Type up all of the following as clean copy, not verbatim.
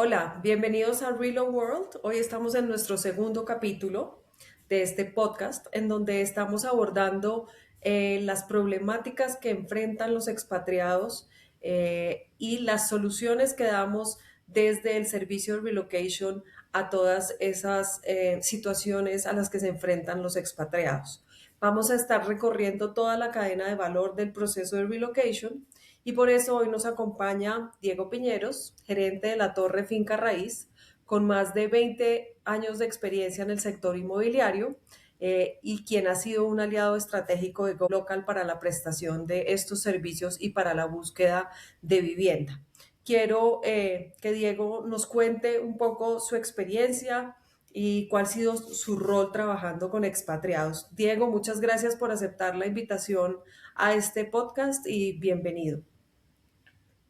Hola, bienvenidos a Real World. Hoy estamos en nuestro segundo capítulo de este podcast en donde estamos abordando las problemáticas que enfrentan los expatriados y las soluciones que damos desde el servicio de relocation a todas esas situaciones a las que se enfrentan los expatriados. Vamos a estar recorriendo toda la cadena de valor del proceso de relocation y por eso hoy nos acompaña Diego Piñeros, gerente de la Torre Finca Raíz, con más de 20 años de experiencia en el sector inmobiliario y quien ha sido un aliado estratégico de GoLocal para la prestación de estos servicios y para la búsqueda de vivienda. Quiero que Diego nos cuente un poco su experiencia y cuál ha sido su rol trabajando con expatriados. Diego, muchas gracias por aceptar la invitación a este podcast y bienvenido.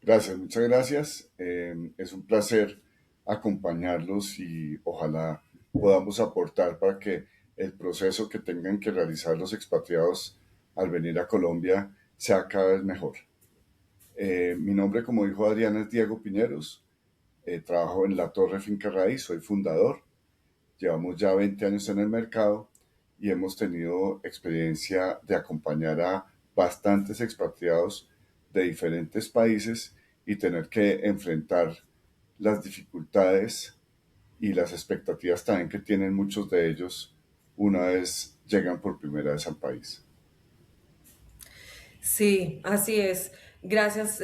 Gracias, muchas gracias. Es un placer acompañarlos y ojalá podamos aportar para que el proceso que tengan que realizar los expatriados al venir a Colombia sea cada vez mejor. Mi nombre, como dijo Adrián, es Diego Piñeros. Trabajo en la Torre Finca Raíz, soy fundador. Llevamos ya 20 años en el mercado y hemos tenido experiencia de acompañar a bastantes expatriados de diferentes países y tener que enfrentar las dificultades y las expectativas también que tienen muchos de ellos una vez llegan por primera vez al país. Sí, así es. Gracias,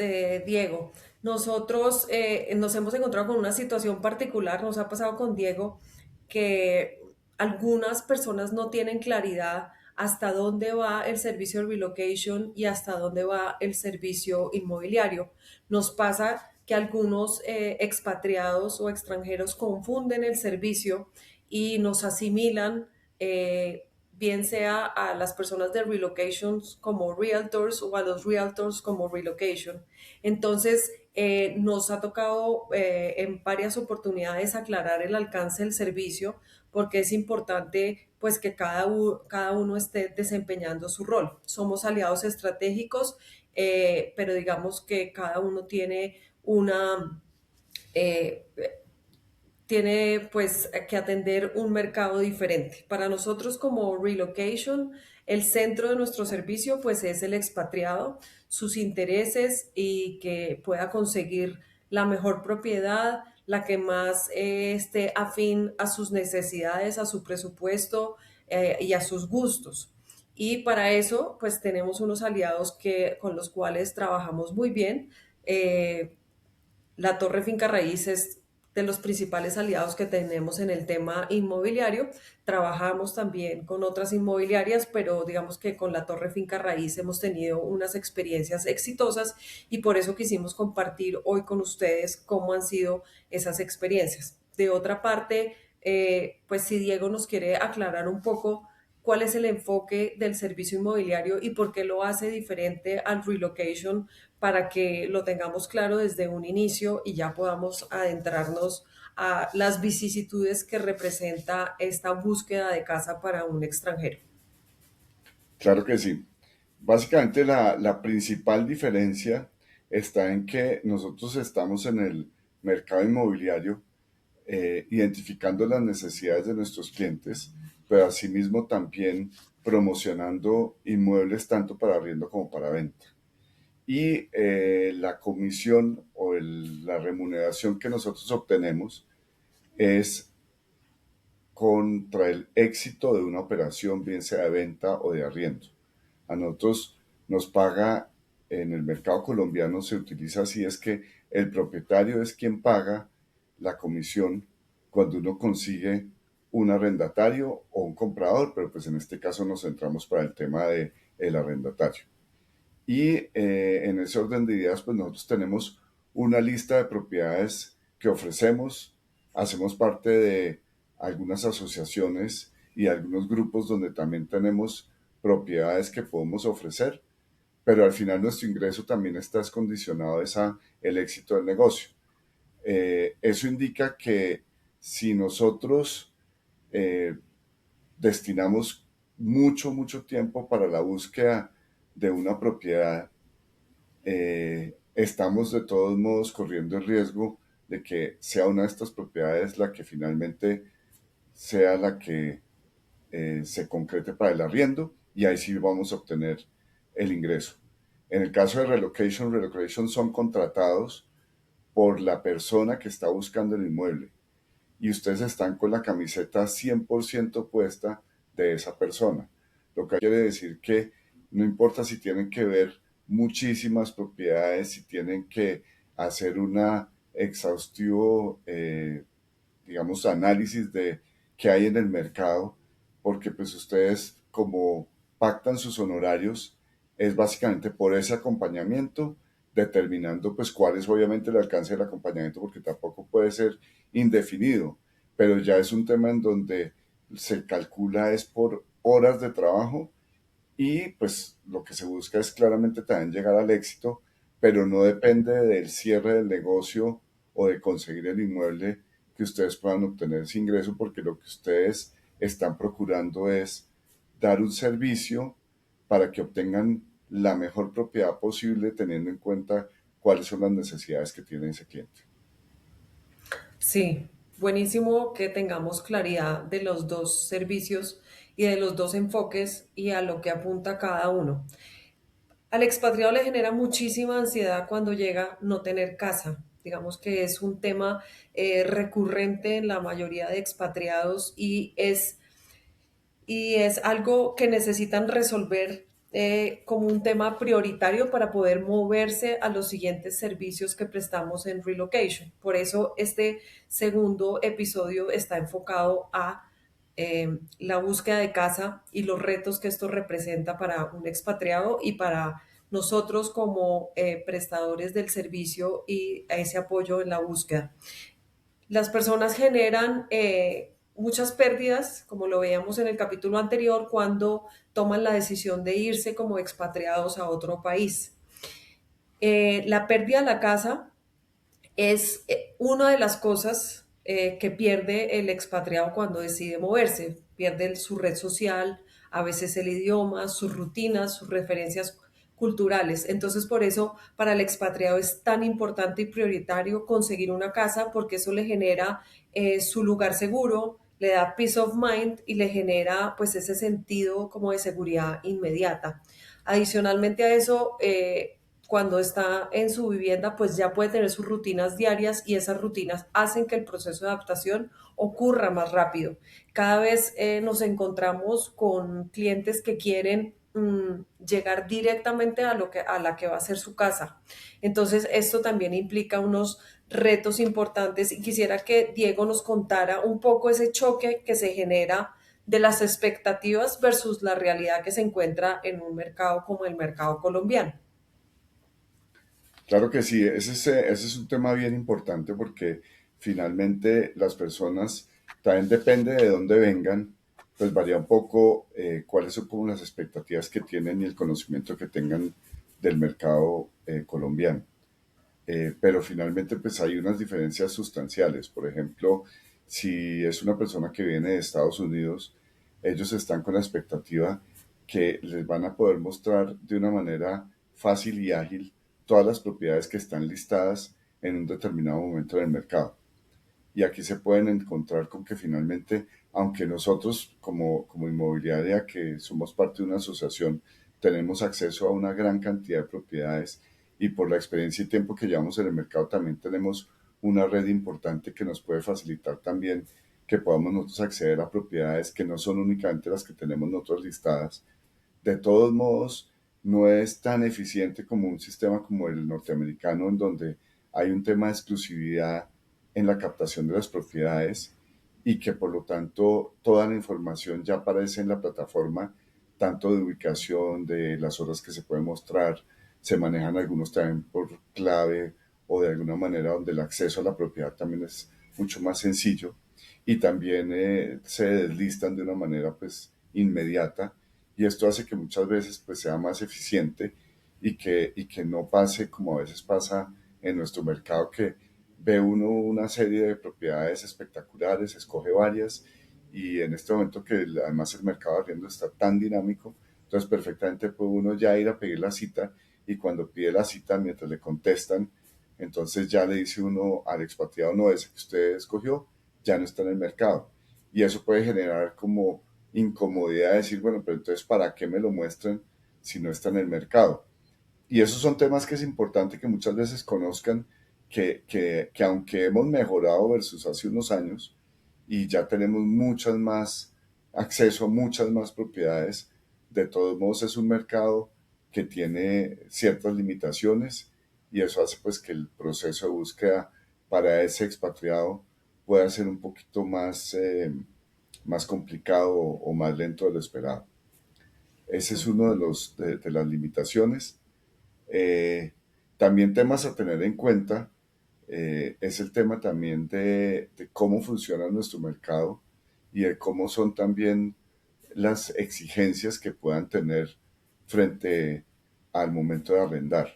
Diego. Nosotros nos hemos encontrado con una situación particular, nos ha pasado con Diego, que algunas personas no tienen claridad hasta dónde va el servicio de relocation y hasta dónde va el servicio inmobiliario. Nos pasa que algunos expatriados o extranjeros confunden el servicio y nos asimilan bien sea a las personas de relocations como realtors o a los realtors como relocation. Entonces, nos ha tocado en varias oportunidades aclarar el alcance del servicio porque es importante pues que cada uno esté desempeñando su rol. Somos aliados estratégicos, pero digamos que cada uno eh, tiene pues que atender un mercado diferente. Para nosotros como relocation, el centro de nuestro servicio pues es el expatriado, sus intereses y que pueda conseguir la mejor propiedad, la que más esté afín a sus necesidades, a su presupuesto y a sus gustos. Y para eso, pues tenemos unos aliados con los cuales trabajamos muy bien. La Torre Finca Raíz es de los principales aliados que tenemos en el tema inmobiliario. Trabajamos también con otras inmobiliarias, pero digamos que con la Torre Finca Raíz hemos tenido unas experiencias exitosas y por eso quisimos compartir hoy con ustedes cómo han sido esas experiencias. De otra parte, pues si Diego nos quiere aclarar un poco cuál es el enfoque del servicio inmobiliario y por qué lo hace diferente al relocation para que lo tengamos claro desde un inicio y ya podamos adentrarnos a las vicisitudes que representa esta búsqueda de casa para un extranjero. Claro que sí. Básicamente la principal diferencia está en que nosotros estamos en el mercado inmobiliario identificando las necesidades de nuestros clientes, pero asimismo también promocionando inmuebles tanto para arriendo como para venta. Y la comisión o la remuneración que nosotros obtenemos es contra el éxito de una operación, bien sea de venta o de arriendo. A nosotros nos paga, en el mercado colombiano se utiliza así, es que el propietario es quien paga la comisión cuando uno consigue un arrendatario o un comprador, pero pues en este caso nos centramos para el tema de el arrendatario. Y en ese orden de ideas, pues nosotros tenemos una lista de propiedades que ofrecemos, hacemos parte de algunas asociaciones y algunos grupos donde también tenemos propiedades que podemos ofrecer, pero al final nuestro ingreso también está condicionado a el éxito del negocio. Eso indica que si nosotros eh, destinamos mucho tiempo para la búsqueda de una propiedad, estamos de todos modos corriendo el riesgo de que sea una de estas propiedades la que finalmente sea la que se concrete para el arriendo y ahí sí vamos a obtener el ingreso. En el caso de relocation son contratados por la persona que está buscando el inmueble y ustedes están con la camiseta 100% puesta de esa persona. Lo que quiere decir que no importa si tienen que ver muchísimas propiedades, si tienen que hacer una exhaustivo, digamos, análisis de qué hay en el mercado, porque pues ustedes como pactan sus honorarios, es básicamente por ese acompañamiento, determinando pues cuál es obviamente el alcance del acompañamiento, porque tampoco puede ser indefinido, pero ya es un tema en donde se calcula es por horas de trabajo y pues lo que se busca es claramente también llegar al éxito, pero no depende del cierre del negocio o de conseguir el inmueble que ustedes puedan obtener ese ingreso, porque lo que ustedes están procurando es dar un servicio para que obtengan la mejor propiedad posible teniendo en cuenta cuáles son las necesidades que tiene ese cliente. Sí, buenísimo que tengamos claridad de los dos servicios y de los dos enfoques y a lo que apunta cada uno. Al expatriado le genera muchísima ansiedad cuando llega no tener casa. Digamos que es un tema recurrente en la mayoría de expatriados y es algo que necesitan resolver como un tema prioritario para poder moverse a los siguientes servicios que prestamos en Relocation. Por eso este segundo episodio está enfocado a la búsqueda de casa y los retos que esto representa para un expatriado y para nosotros como prestadores del servicio y ese apoyo en la búsqueda. Las personas generan muchas pérdidas, como lo veíamos en el capítulo anterior, cuando toman la decisión de irse como expatriados a otro país. La pérdida de la casa es una de las cosas que pierde el expatriado cuando decide moverse. Pierde su red social, a veces el idioma, sus rutinas, sus referencias culturales. Entonces, por eso, para el expatriado es tan importante y prioritario conseguir una casa porque eso le genera su lugar seguro, le da peace of mind y le genera pues ese sentido como de seguridad inmediata. Adicionalmente a eso, cuando está en su vivienda, pues ya puede tener sus rutinas diarias y esas rutinas hacen que el proceso de adaptación ocurra más rápido. Cada vez nos encontramos con clientes que quieren llegar directamente a la que va a ser su casa. Entonces, esto también implica unos retos importantes y quisiera que Diego nos contara un poco ese choque que se genera de las expectativas versus la realidad que se encuentra en un mercado como el mercado colombiano. Claro que sí, ese es un tema bien importante porque finalmente las personas, también depende de dónde vengan, pues varía un poco cuáles son como las expectativas que tienen y el conocimiento que tengan del mercado colombiano. Pero finalmente pues hay unas diferencias sustanciales. Por ejemplo, si es una persona que viene de Estados Unidos, ellos están con la expectativa que les van a poder mostrar de una manera fácil y ágil todas las propiedades que están listadas en un determinado momento del mercado. Y aquí se pueden encontrar con que finalmente, aunque nosotros como inmobiliaria que somos parte de una asociación, tenemos acceso a una gran cantidad de propiedades y por la experiencia y tiempo que llevamos en el mercado también tenemos una red importante que nos puede facilitar también que podamos nosotros acceder a propiedades que no son únicamente las que tenemos nosotros listadas. De todos modos, no es tan eficiente como un sistema como el norteamericano, en donde hay un tema de exclusividad en la captación de las propiedades y que por lo tanto toda la información ya aparece en la plataforma, tanto de ubicación, de las horas que se pueden mostrar, se manejan algunos también por clave o de alguna manera donde el acceso a la propiedad también es mucho más sencillo y también se deslistan de una manera pues inmediata y esto hace que muchas veces pues sea más eficiente y que no pase como a veces pasa en nuestro mercado que ve uno una serie de propiedades espectaculares, escoge varias y en este momento que además el mercado de arriendo está tan dinámico, entonces perfectamente puede uno ya ir a pedir la cita y cuando pide la cita, mientras le contestan, Entonces ya le dice uno al expatriado, no, ese que usted escogió ya no está en el mercado. Y eso puede generar como incomodidad de decir, bueno, pero entonces ¿para qué me lo muestran si no está en el mercado? Y esos son temas que es importante que muchas veces conozcan, que aunque hemos mejorado versus hace unos años y ya tenemos muchas más acceso a muchas más propiedades, de todos modos es un mercado que tiene ciertas limitaciones y eso hace pues que el proceso de búsqueda para ese expatriado pueda ser un poquito más, más complicado o más lento de lo esperado. Ese es uno de, de las limitaciones. Eh, También temas a tener en cuenta es el tema también de cómo funciona nuestro mercado y de cómo son también las exigencias que puedan tener frente al momento de arrendar,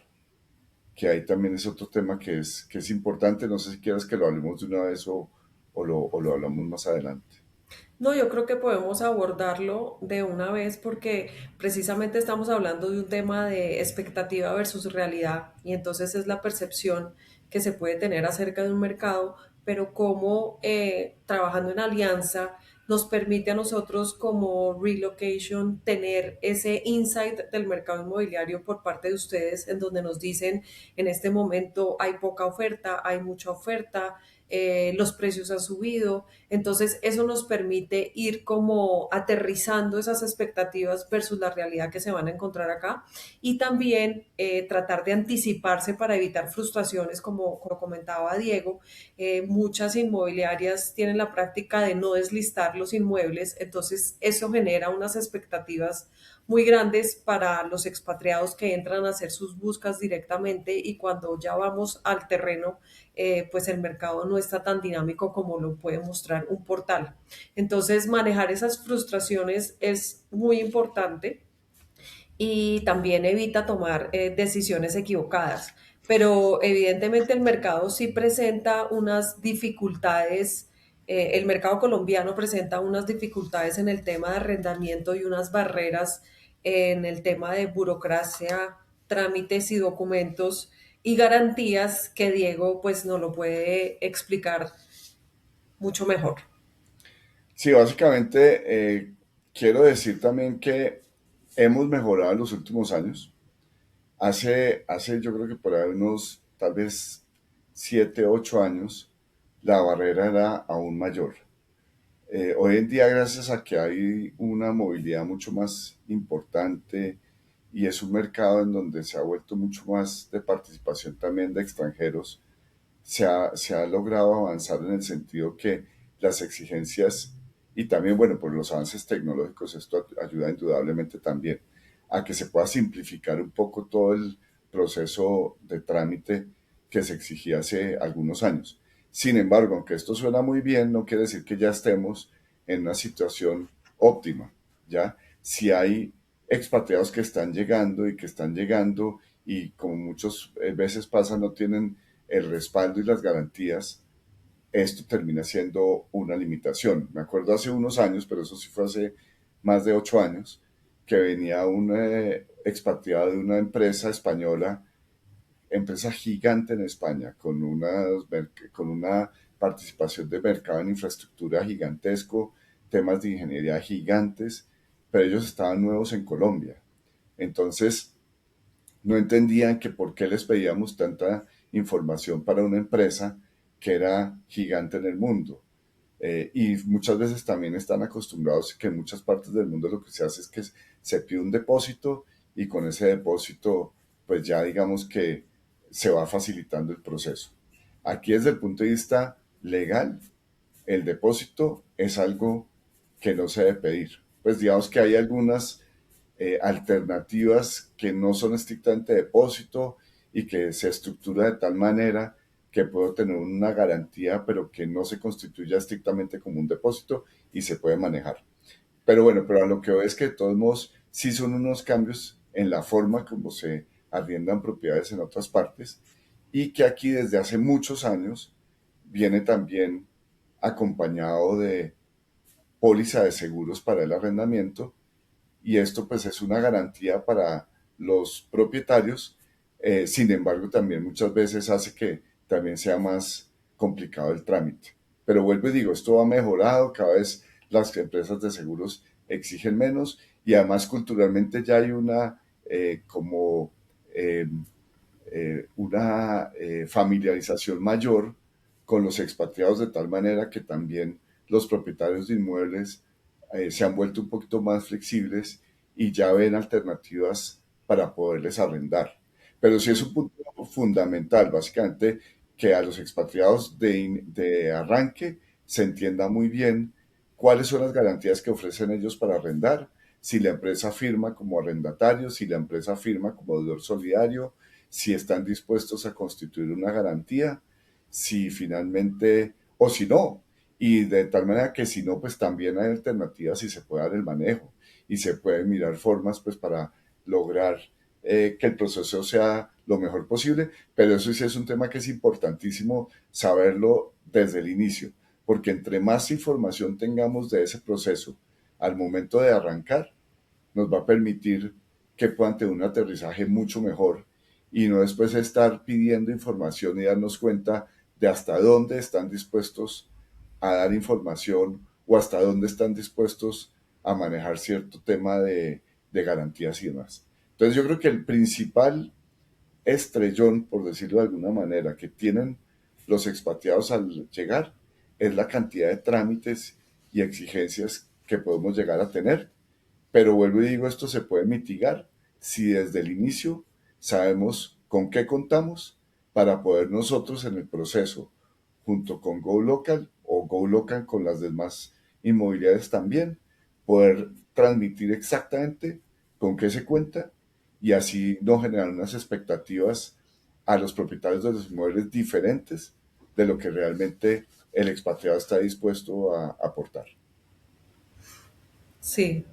que ahí también es otro tema que es importante. No sé si quieras que lo hablemos de una vez o lo hablamos más adelante. No, yo creo que podemos abordarlo de una vez porque precisamente estamos hablando de un tema de expectativa versus realidad y entonces es la percepción que se puede tener acerca de un mercado, pero cómo trabajando en alianza nos permite a nosotros como relocation tener ese insight del mercado inmobiliario por parte de ustedes en donde nos dicen en este momento hay poca oferta, hay mucha oferta, los precios han subido, entonces eso nos permite ir como aterrizando esas expectativas versus la realidad que se van a encontrar acá y también tratar de anticiparse para evitar frustraciones como comentaba Diego. Muchas inmobiliarias tienen la práctica de no deslistar los inmuebles, entonces eso genera unas expectativas muy grandes para los expatriados que entran a hacer sus búsquedas directamente y cuando ya vamos al terreno, pues el mercado no está tan dinámico como lo puede mostrar un portal. Entonces, manejar esas frustraciones es muy importante y también evita tomar decisiones equivocadas. Pero evidentemente el mercado sí presenta unas dificultades, el mercado colombiano presenta unas dificultades en el tema de arrendamiento y unas barreras en el tema de burocracia, trámites y documentos y garantías que Diego pues nos lo puede explicar mucho mejor. Sí, básicamente quiero decir también que hemos mejorado en los últimos años. Hace yo creo que por ahí unos tal vez 7, 8 años, la barrera era aún mayor. Hoy en día, gracias a que hay una movilidad mucho más importante y es un mercado en donde se ha vuelto mucho más de participación también de extranjeros, se ha logrado avanzar en el sentido que las exigencias y también, bueno, por los avances tecnológicos, esto ayuda indudablemente también a que se pueda simplificar un poco todo el proceso de trámite que se exigía hace algunos años. Sin embargo, aunque esto suena muy bien, no quiere decir que ya estemos en una situación óptima, ¿ya? Si hay expatriados que están llegando y que están llegando y como muchas veces pasa, no tienen el respaldo y las garantías, esto termina siendo una limitación. Me acuerdo hace unos años, pero eso sí fue hace más de 8 años, que venía un expatriado de una empresa española, empresa gigante en España, con una participación de mercado en infraestructura gigantesco, temas de ingeniería gigantes, pero ellos estaban nuevos en Colombia. Entonces, no entendían que por qué les pedíamos tanta información para una empresa que era gigante en el mundo. Y muchas veces también están acostumbrados que en muchas partes del mundo lo que se hace es que se pide un depósito y con ese depósito pues ya digamos que se va facilitando el proceso. Aquí desde el punto de vista legal, el depósito es algo que no se debe pedir. Pues digamos que hay algunas alternativas que no son estrictamente depósito y que se estructura de tal manera que puedo tener una garantía, pero que no se constituya estrictamente como un depósito y se puede manejar. Pero bueno, pero a lo que veo es que de todos modos sí son unos cambios en la forma como se arriendan propiedades en otras partes y que aquí desde hace muchos años viene también acompañado de póliza de seguros para el arrendamiento y esto pues es una garantía para los propietarios Sin embargo, también muchas veces hace que también sea más complicado el trámite. Pero vuelvo y digo, esto ha mejorado, cada vez las empresas de seguros exigen menos y además culturalmente ya hay una como eh, una familiarización mayor con los expatriados de tal manera que también los propietarios de inmuebles se han vuelto un poquito más flexibles y ya ven alternativas para poderles arrendar. Pero sí es un punto fundamental, básicamente, que a los expatriados de arranque se entienda muy bien cuáles son las garantías que ofrecen ellos para arrendar, si la empresa firma como arrendatario, si la empresa firma como deudor solidario, si están dispuestos a constituir una garantía, si finalmente, o si no, y de tal manera que si no, pues también hay alternativas y se puede dar el manejo y se pueden mirar formas pues para lograr que el proceso sea lo mejor posible, pero eso sí es un tema que es importantísimo saberlo desde el inicio, porque entre más información tengamos de ese proceso al momento de arrancar, nos va a permitir que puedan tener un aterrizaje mucho mejor y no después estar pidiendo información y darnos cuenta de hasta dónde están dispuestos a dar información o hasta dónde están dispuestos a manejar cierto tema de garantías y demás. Entonces yo creo que el principal estrellón, por decirlo de alguna manera, que tienen los expatriados al llegar es la cantidad de trámites y exigencias que podemos llegar a tener, pero vuelvo y digo, esto se puede mitigar si desde el inicio sabemos con qué contamos para poder nosotros en el proceso, junto con GoLocal o GoLocal con las demás inmobiliarias también, poder transmitir exactamente con qué se cuenta y así no generar unas expectativas a los propietarios de los inmuebles diferentes de lo que realmente el expatriado está dispuesto a aportar. Sí.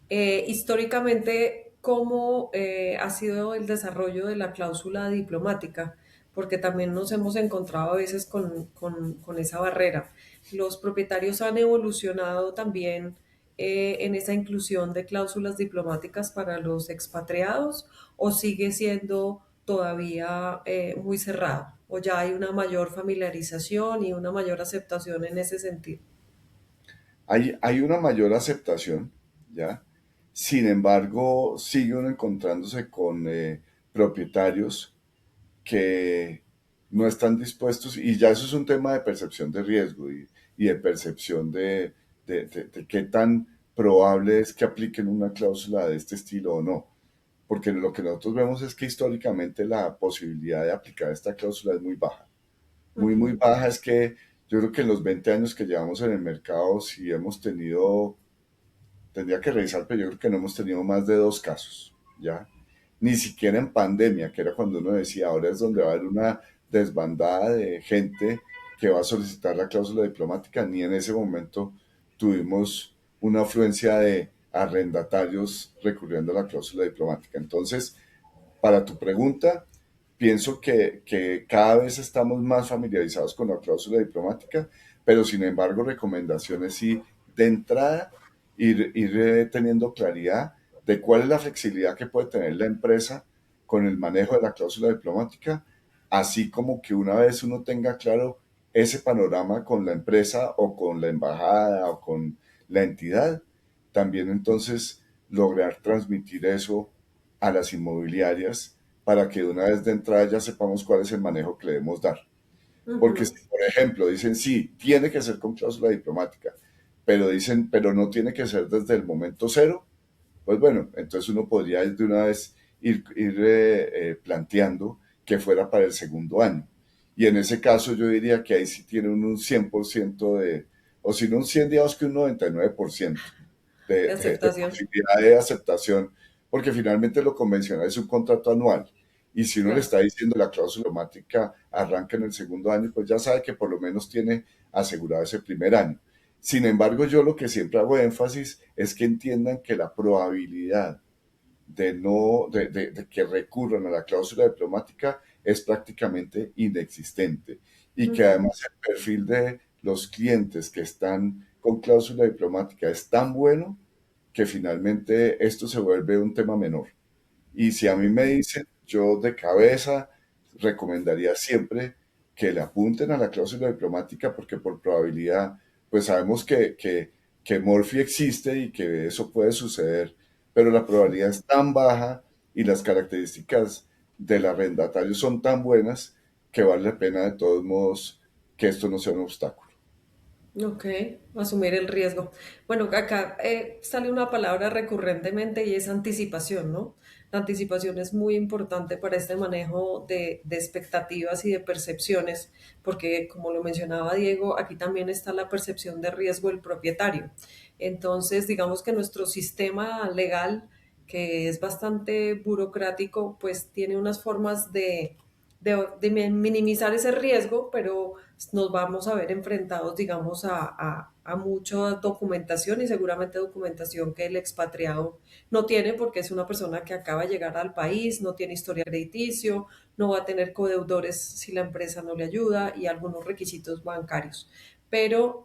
Históricamente, ¿cómo ha sido el desarrollo de la cláusula diplomática? Porque también nos hemos encontrado a veces con esa barrera. ¿Los propietarios han evolucionado también en esa inclusión de cláusulas diplomáticas para los expatriados o sigue siendo todavía muy cerrado? ¿O ya hay una mayor familiarización y una mayor aceptación en ese sentido? Hay una mayor aceptación, ¿ya? Sin embargo, sigue uno encontrándose con propietarios que no están dispuestos, y ya eso es un tema de percepción de riesgo y de percepción de qué tan probable es que apliquen una cláusula de este estilo o no. Porque lo que nosotros vemos es que históricamente la posibilidad de aplicar esta cláusula es muy baja. Muy, muy Ujú. baja es que yo creo que en los 20 años que llevamos en el mercado, sí hemos tenido, tendría que revisar, pero yo creo que no hemos tenido más de 2 casos, ¿ya? Ni siquiera en pandemia, que era cuando uno decía, ahora es donde va a haber una desbandada de gente que va a solicitar la cláusula diplomática, ni en ese momento tuvimos una afluencia de arrendatarios recurriendo a la cláusula diplomática. Entonces, para tu pregunta, pienso que cada vez estamos más familiarizados con la cláusula diplomática, pero sin embargo, recomendaciones sí, de entrada, ir teniendo claridad de cuál es la flexibilidad que puede tener la empresa con el manejo de la cláusula diplomática, así como que una vez uno tenga claro ese panorama con la empresa o con la embajada o con la entidad, también entonces lograr transmitir eso a las inmobiliarias para que de una vez de entrada ya sepamos cuál es el manejo que le debemos dar. Porque si, Ujú. por ejemplo, dicen, sí, tiene que ser con cláusula diplomática, pero dicen, pero no tiene que ser desde el momento cero, pues bueno, entonces uno podría de una vez ir planteando que fuera para el segundo año. Y en ese caso yo diría que ahí sí tiene uno un 100% de, o si no un 100, digamos que un 99% De de aceptación. posibilidad de aceptación, porque finalmente lo convencional es un contrato anual. Y si uno le Claro. está diciendo la cláusula automática arranca en el segundo año, pues ya sabe que por lo menos tiene asegurado ese primer año. Sin embargo, yo lo que siempre hago énfasis es que entiendan que la probabilidad de, no, de que recurran a la cláusula diplomática es prácticamente inexistente y que Ujú. además el perfil de los clientes que están con cláusula diplomática es tan bueno que finalmente esto se vuelve un tema menor. Y si a mí me dicen, yo de cabeza recomendaría siempre que le apunten a la cláusula diplomática porque por probabilidad, pues sabemos que Murphy existe y que eso puede suceder, pero la probabilidad es tan baja y las características del arrendatario son tan buenas que vale la pena de todos modos que esto no sea un obstáculo. Ok, asumir el riesgo. Bueno, acá sale una palabra recurrentemente y es anticipación, ¿no? La anticipación es muy importante para este manejo de expectativas y de percepciones, porque como lo mencionaba Diego, aquí también está la percepción de riesgo del propietario. Entonces, digamos que nuestro sistema legal, que es bastante burocrático, pues tiene unas formas de minimizar ese riesgo, pero nos vamos a ver enfrentados, digamos, a mucha documentación y seguramente documentación que el expatriado no tiene porque es una persona que acaba de llegar al país, no tiene historial crediticio, no va a tener codeudores si la empresa no le ayuda y algunos requisitos bancarios. Pero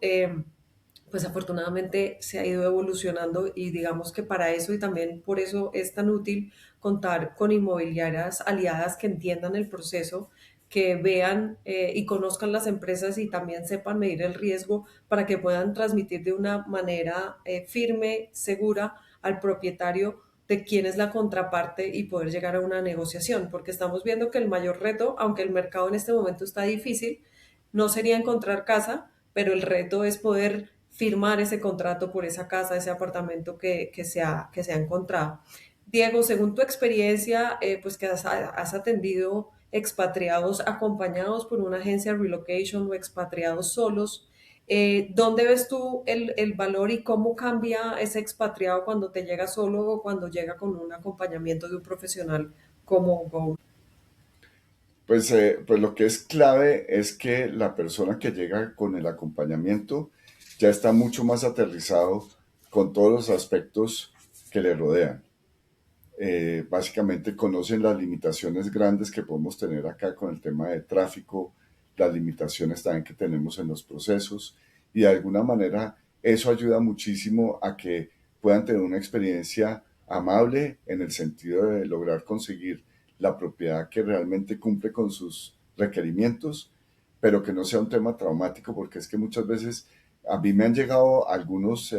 pues afortunadamente se ha ido evolucionando y digamos que para eso y también por eso es tan útil contar con inmobiliarias aliadas que entiendan el proceso, que vean y conozcan las empresas y también sepan medir el riesgo para que puedan transmitir de una manera firme, segura al propietario de quién es la contraparte y poder llegar a una negociación, porque estamos viendo que el mayor reto, aunque el mercado en este momento está difícil, no sería encontrar casa, pero el reto es poder firmar ese contrato por esa casa, ese apartamento que se ha encontrado. Diego, según tu experiencia, pues que has atendido expatriados acompañados por una agencia de relocation o expatriados solos, ¿dónde ves tú el valor y cómo cambia ese expatriado cuando te llega solo o cuando llega con un acompañamiento de un profesional como Go? Pues lo que es clave es que la persona que llega con el acompañamiento ya está mucho más aterrizado con todos los aspectos que le rodean. Básicamente conocen las limitaciones grandes que podemos tener acá con el tema de tráfico, las limitaciones también que tenemos en los procesos y de alguna manera eso ayuda muchísimo a que puedan tener una experiencia amable en el sentido de lograr conseguir la propiedad que realmente cumple con sus requerimientos, pero que no sea un tema traumático porque es que muchas veces a mí me han llegado algunos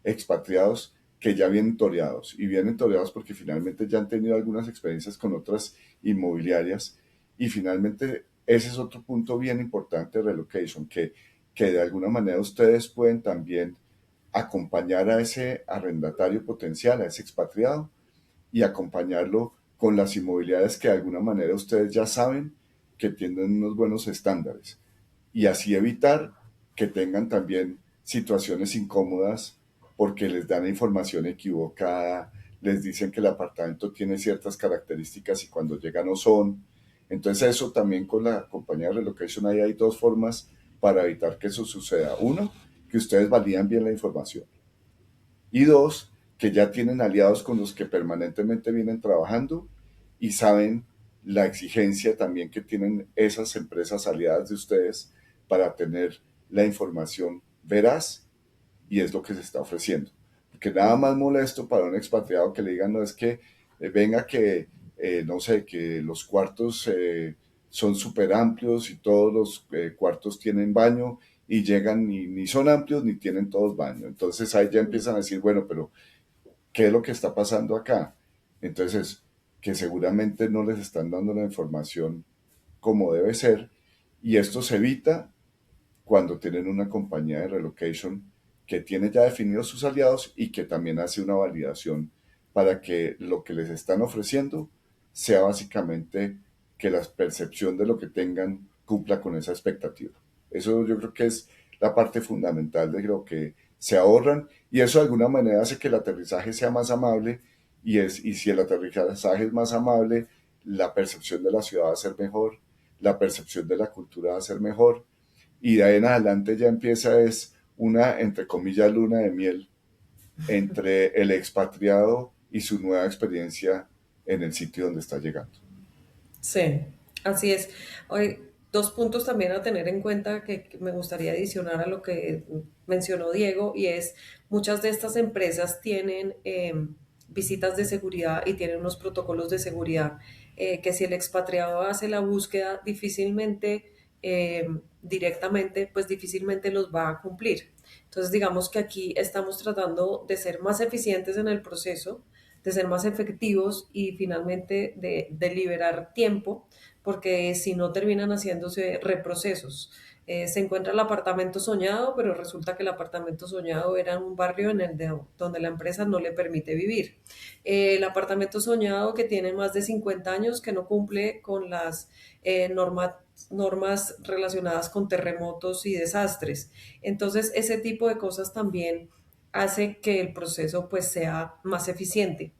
expatriados que ya vienen toreados y vienen toreados porque finalmente ya han tenido algunas experiencias con otras inmobiliarias y finalmente ese es otro punto bien importante de relocation, que de alguna manera ustedes pueden también acompañar a ese arrendatario potencial, a ese expatriado y acompañarlo con las inmobiliarias que de alguna manera ustedes ya saben que tienen unos buenos estándares y así evitar que tengan también situaciones incómodas porque les dan información equivocada, les dicen que el apartamento tiene ciertas características y cuando llegan no son. Entonces eso también con la compañía de relocation ahí hay dos formas para evitar que eso suceda. Uno, que ustedes validan bien la información. Y dos, que ya tienen aliados con los que permanentemente vienen trabajando y saben la exigencia también que tienen esas empresas aliadas de ustedes para tener la información veraz y es lo que se está ofreciendo. Porque nada más molesto para un expatriado que le digan, no es que venga que, no sé, que los cuartos son súper amplios y todos los cuartos tienen baño y llegan ni son amplios ni tienen todos baño. Entonces ahí ya empiezan a decir, bueno, pero ¿qué es lo que está pasando acá? Entonces, que seguramente no les están dando la información como debe ser y esto se evita cuando tienen una compañía de relocation que tiene ya definidos sus aliados y que también hace una validación para que lo que les están ofreciendo sea básicamente que la percepción de lo que tengan cumpla con esa expectativa. Eso yo creo que es la parte fundamental de lo que se ahorran y eso de alguna manera hace que el aterrizaje sea más amable y si el aterrizaje es más amable, la percepción de la ciudad va a ser mejor, la percepción de la cultura va a ser mejor y de ahí en adelante ya empieza es una, entre comillas, luna de miel entre el expatriado y su nueva experiencia en el sitio donde está llegando. Sí, así es. Hoy, dos puntos también a tener en cuenta que me gustaría adicionar a lo que mencionó Diego y es muchas de estas empresas tienen visitas de seguridad y tienen unos protocolos de seguridad que si el expatriado hace la búsqueda difícilmente, eh, directamente, pues difícilmente los va a cumplir. Entonces, digamos que aquí estamos tratando de ser más eficientes en el proceso, de ser más efectivos y finalmente de liberar tiempo, porque si no terminan haciéndose reprocesos. Se encuentra el apartamento soñado, pero resulta que el apartamento soñado era un barrio en donde la empresa no le permite vivir. El apartamento soñado que tiene más de 50 años, que no cumple con las normas relacionadas con terremotos y desastres. Entonces, ese tipo de cosas también hace que el proceso pues sea más eficiente.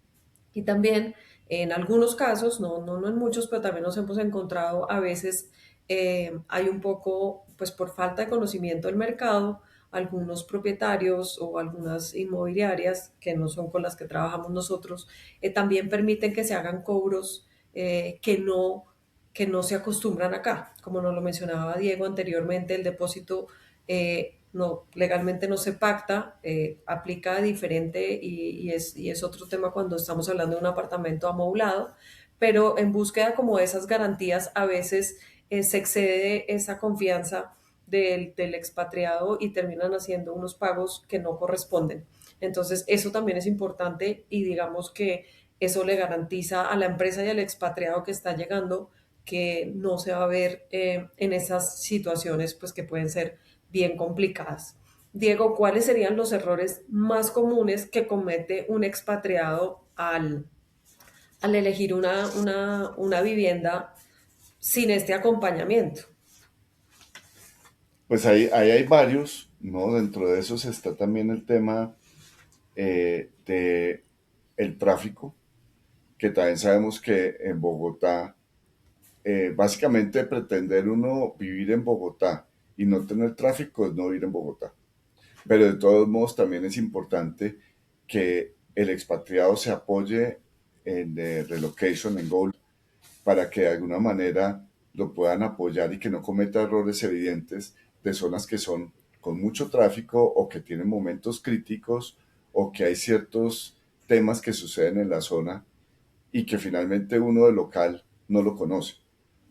Y también en algunos casos, no en muchos, pero también nos hemos encontrado a veces hay un poco, pues por falta de conocimiento del mercado, algunos propietarios o algunas inmobiliarias que no son con las que trabajamos nosotros, también permiten que se hagan cobros que no se acostumbran acá. Como nos lo mencionaba Diego anteriormente, el depósito no, legalmente no se pacta, aplica diferente y es otro tema cuando estamos hablando de un apartamento amoblado, pero en búsqueda como de esas garantías a veces se excede esa confianza del expatriado y terminan haciendo unos pagos que no corresponden. Entonces, eso también es importante y digamos que eso le garantiza a la empresa y al expatriado que está llegando que no se va a ver en esas situaciones pues que pueden ser bien complicadas. Diego, ¿cuáles serían los errores más comunes que comete un expatriado al elegir una vivienda sin este acompañamiento? Pues ahí hay varios, ¿no? Dentro de esos está también el tema de el tráfico, que también sabemos que en Bogotá, básicamente pretender uno vivir en Bogotá y no tener tráfico es no vivir en Bogotá. Pero de todos modos también es importante que el expatriado se apoye en relocation, en Go, para que de alguna manera lo puedan apoyar y que no cometa errores evidentes de zonas que son con mucho tráfico o que tienen momentos críticos o que hay ciertos temas que suceden en la zona y que finalmente uno de local no lo conoce.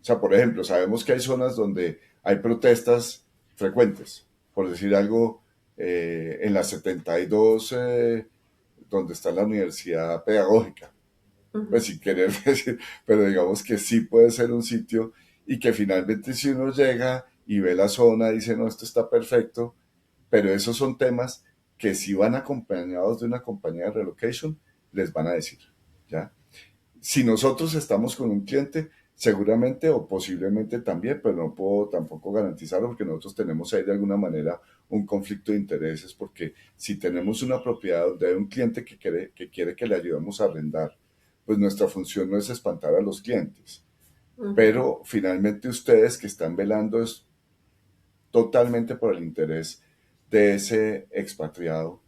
O sea, por ejemplo, sabemos que hay zonas donde hay protestas frecuentes, por decir algo, en la 72, donde está la Universidad Pedagógica, pues Ujú. sin querer decir, pero digamos que sí puede ser un sitio y que finalmente si uno llega y ve la zona, dice, no, esto está perfecto, pero esos son temas que si van acompañados de una compañía de relocation, les van a decir, ¿ya? Si nosotros estamos con un cliente, seguramente o posiblemente también, pero no puedo tampoco garantizarlo porque nosotros tenemos ahí de alguna manera un conflicto de intereses, porque si tenemos una propiedad donde hay un cliente que quiere que le ayudemos a arrendar, pues nuestra función no es espantar a los clientes, Ujú. pero finalmente ustedes que están velando es totalmente por el interés de ese expatriado,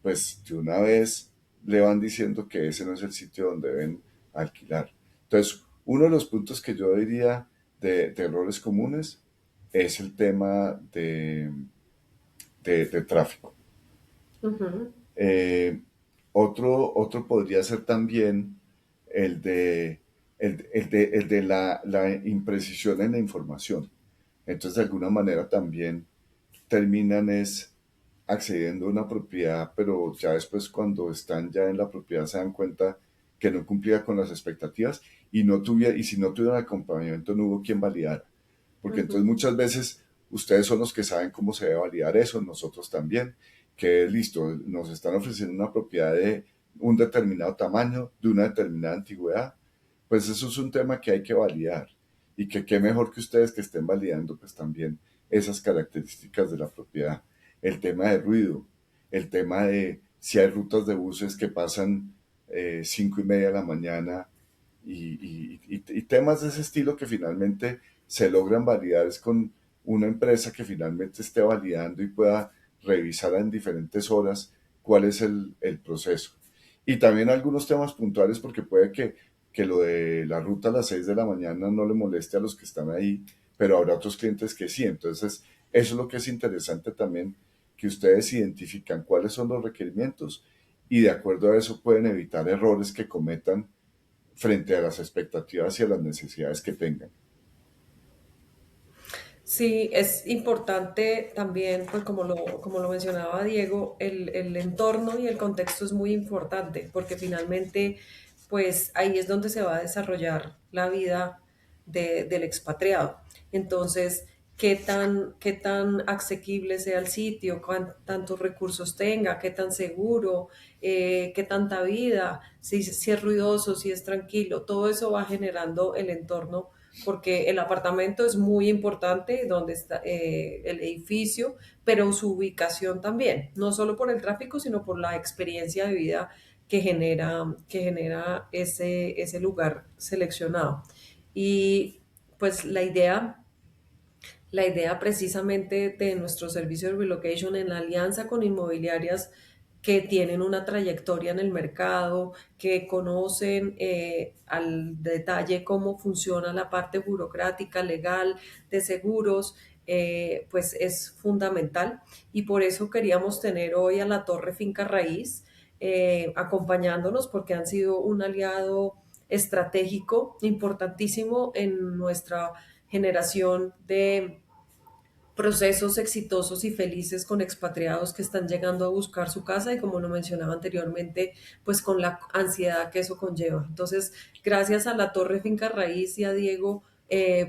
pues de una vez le van diciendo que ese no es el sitio donde deben alquilar. Entonces, uno de los puntos que yo diría de errores comunes es el tema de tráfico. Ujú. Eh, otro podría ser también el de, el de la imprecisión en la información. Entonces, de alguna manera también terminan es accediendo a una propiedad, pero ya después cuando están ya en la propiedad se dan cuenta que no cumplía con las expectativas y si no tuvieron acompañamiento no hubo quien validara. Porque entonces Ujú. muchas veces ustedes son los que saben cómo se debe validar eso, nosotros también, que listo, nos están ofreciendo una propiedad de un determinado tamaño, de una determinada antigüedad, pues eso es un tema que hay que validar y que qué mejor que ustedes que estén validando pues también esas características de la propiedad. El tema de ruido, el tema de si hay rutas de buses que pasan 5:30 de la mañana y temas de ese estilo que finalmente se logran validar es con una empresa que finalmente esté validando y pueda revisar en diferentes horas cuál es el proceso. Y también algunos temas puntuales porque puede que lo de la ruta a las 6 de la mañana no le moleste a los que están ahí, pero habrá otros clientes que sí. Entonces, eso es lo que es interesante también, que ustedes identifican cuáles son los requerimientos y de acuerdo a eso pueden evitar errores que cometan frente a las expectativas y a las necesidades que tengan. Sí, es importante también, pues como lo mencionaba Diego, el entorno y el contexto es muy importante porque finalmente, pues ahí es donde se va a desarrollar la vida del expatriado. Entonces, qué tan asequible sea el sitio, tantos recursos tenga, qué tan seguro, qué tanta vida, si es ruidoso, si es tranquilo, todo eso va generando el entorno porque el apartamento es muy importante, donde está el edificio, pero su ubicación también, no solo por el tráfico, sino por la experiencia de vida que genera ese lugar seleccionado. Y pues la idea precisamente de nuestro servicio de relocation en la alianza con inmobiliarias que tienen una trayectoria en el mercado, que conocen al detalle cómo funciona la parte burocrática, legal, de seguros, pues es fundamental. Y por eso queríamos tener hoy a la Torre Finca Raíz acompañándonos porque han sido un aliado estratégico importantísimo en nuestra generación de procesos exitosos y felices con expatriados que están llegando a buscar su casa y como lo mencionaba anteriormente, pues con la ansiedad que eso conlleva. Entonces, gracias a la Torre Finca Raíz y a Diego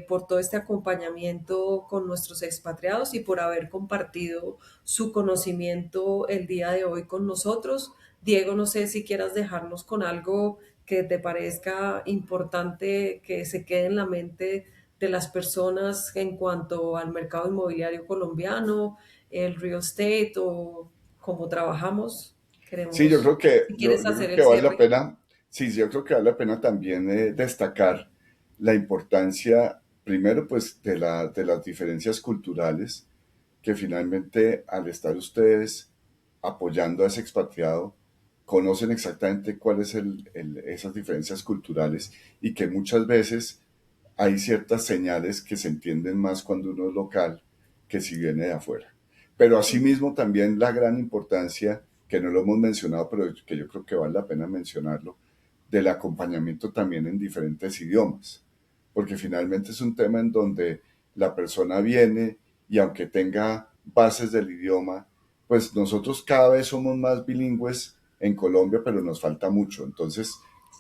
por todo este acompañamiento con nuestros expatriados y por haber compartido su conocimiento el día de hoy con nosotros. Diego, no sé si quieras dejarnos con algo que te parezca importante, que se quede en la mente de las personas en cuanto al mercado inmobiliario colombiano, el real estate o cómo trabajamos. Sí, Queremos, si quieres yo creo hacer que el vale la cierre. pena, sí, sí, yo creo que vale la pena también destacar la importancia, primero, pues, de las diferencias culturales, que finalmente al estar ustedes apoyando a ese expatriado, conocen exactamente cuáles son esas diferencias culturales y que muchas veces hay ciertas señales que se entienden más cuando uno es local que si viene de afuera. Pero asimismo también la gran importancia, que no lo hemos mencionado, pero que yo creo que vale la pena mencionarlo, del acompañamiento también en diferentes idiomas, porque finalmente es un tema en donde la persona viene y aunque tenga bases del idioma, pues nosotros cada vez somos más bilingües en Colombia, pero nos falta mucho, entonces,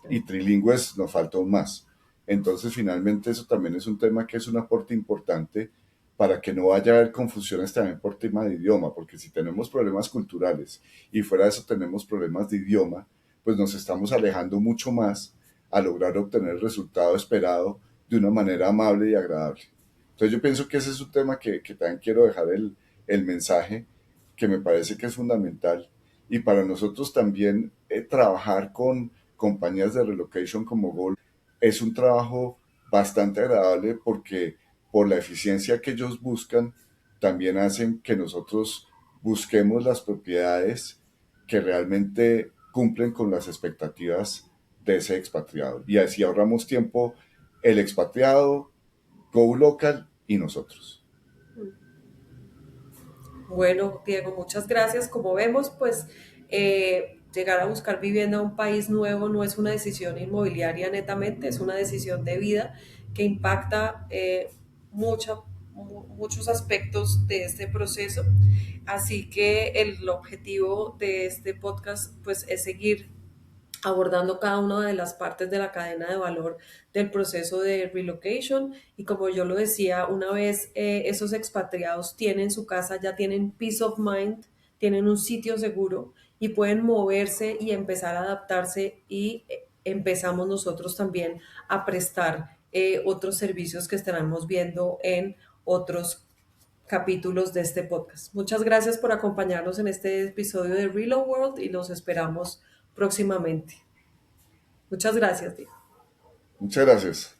y trilingües nos falta aún más. Entonces, finalmente, eso también es un tema que es un aporte importante para que no vaya a haber confusiones también por tema de idioma, porque si tenemos problemas culturales y fuera de eso tenemos problemas de idioma, pues nos estamos alejando mucho más a lograr obtener el resultado esperado de una manera amable y agradable. Entonces yo pienso que ese es un tema que también quiero dejar el mensaje, que me parece que es fundamental. Y para nosotros también trabajar con compañías de relocation como Gold es un trabajo bastante agradable porque por la eficiencia que ellos buscan, también hacen que nosotros busquemos las propiedades que realmente cumplen con las expectativas de ese expatriado. Y así ahorramos tiempo el expatriado, Go Local y nosotros. Bueno, Diego, muchas gracias. Como vemos, pues llegar a buscar vivienda a un país nuevo no es una decisión inmobiliaria netamente, es una decisión de vida que impacta muchos aspectos de este proceso. Así que el objetivo de este podcast pues es seguir abordando cada una de las partes de la cadena de valor del proceso de relocation. Y como yo lo decía, una vez esos expatriados tienen su casa, ya tienen peace of mind, tienen un sitio seguro y pueden moverse y empezar a adaptarse y empezamos nosotros también a prestar otros servicios que estaremos viendo en otros capítulos de este podcast. Muchas gracias por acompañarnos en este episodio de Real World y los esperamos próximamente. Muchas gracias, Diego. Muchas gracias.